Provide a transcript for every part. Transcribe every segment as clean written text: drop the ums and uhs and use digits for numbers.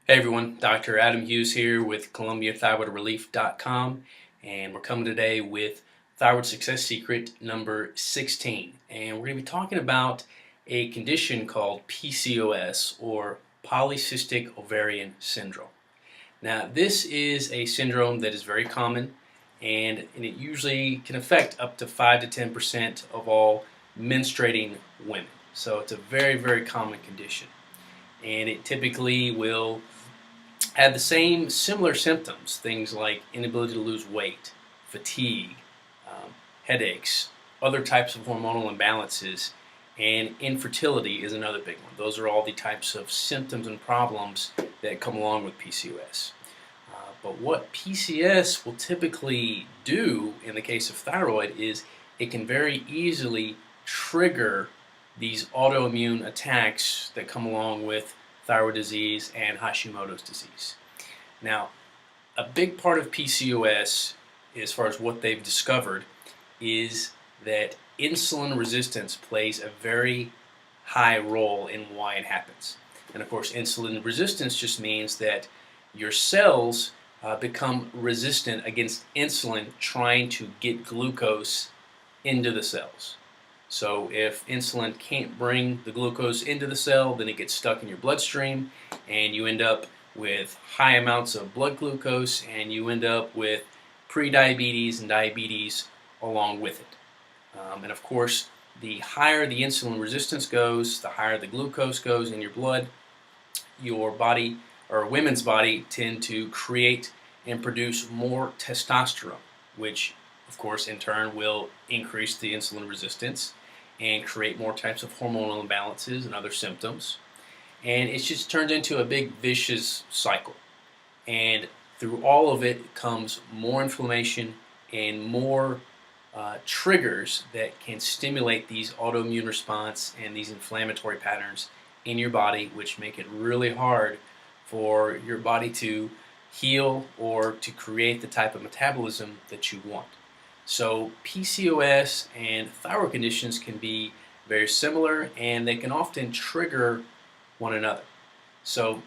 Hey everyone, Dr. Adam Hughes here with ColumbiaThyroidRelief.com, and we're coming today with Thyroid Success Secret number 16. And we're going to be talking about a condition called PCOS, or Polycystic Ovarian Syndrome. Now, this is a syndrome that is very common, and it usually can affect up to 5 to 10% of all menstruating women. So it's a very, very common condition. And it typically will have the same similar symptoms, things like inability to lose weight, fatigue, headaches, other types of hormonal imbalances, and infertility is another big one. Those are all the types of symptoms and problems that come along with PCOS. But what PCOS will typically do in the case of thyroid is it can very easily trigger these autoimmune attacks that come along with thyroid disease and Hashimoto's disease. Now, a big part of PCOS, as far as what they've discovered, is that insulin resistance plays a very high role in why it happens. And of course, insulin resistance just means that your cells become resistant against insulin trying to get glucose into the cells. So if insulin can't bring the glucose into the cell, then it gets stuck in your bloodstream and you end up with high amounts of blood glucose and you end up with prediabetes and diabetes along with it. And of course, the higher the insulin resistance goes, the higher the glucose goes in your blood, your body, or women's body, tend to create and produce more testosterone, which of course in turn will increase the insulin resistance and create more types of hormonal imbalances and other symptoms. And it just turns into a big vicious cycle. And through all of it comes more inflammation and more triggers that can stimulate these autoimmune response and these inflammatory patterns in your body, which make it really hard for your body to heal or to create the type of metabolism that you want. So PCOS and thyroid conditions can be very similar, and they can often trigger one another. So,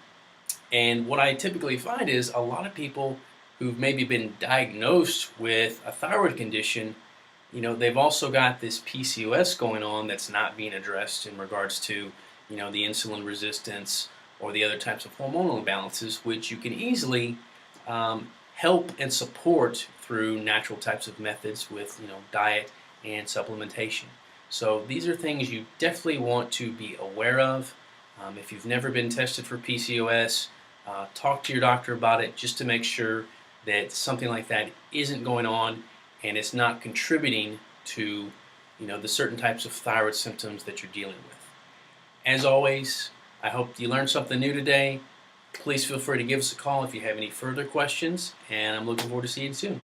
and what I typically find is a lot of people who've maybe been diagnosed with a thyroid condition, they've also got this PCOS going on that's not being addressed in regards to, the insulin resistance or the other types of hormonal imbalances, which you can easily help and support through natural types of methods with diet and supplementation. So these are things you definitely want to be aware of. If you've never been tested for PCOS, talk to your doctor about it just to make sure that something like that isn't going on and it's not contributing to the certain types of thyroid symptoms that you're dealing with. As always, I hope you learned something new today. Please feel free to give us a call if you have any further questions, and I'm looking forward to seeing you soon.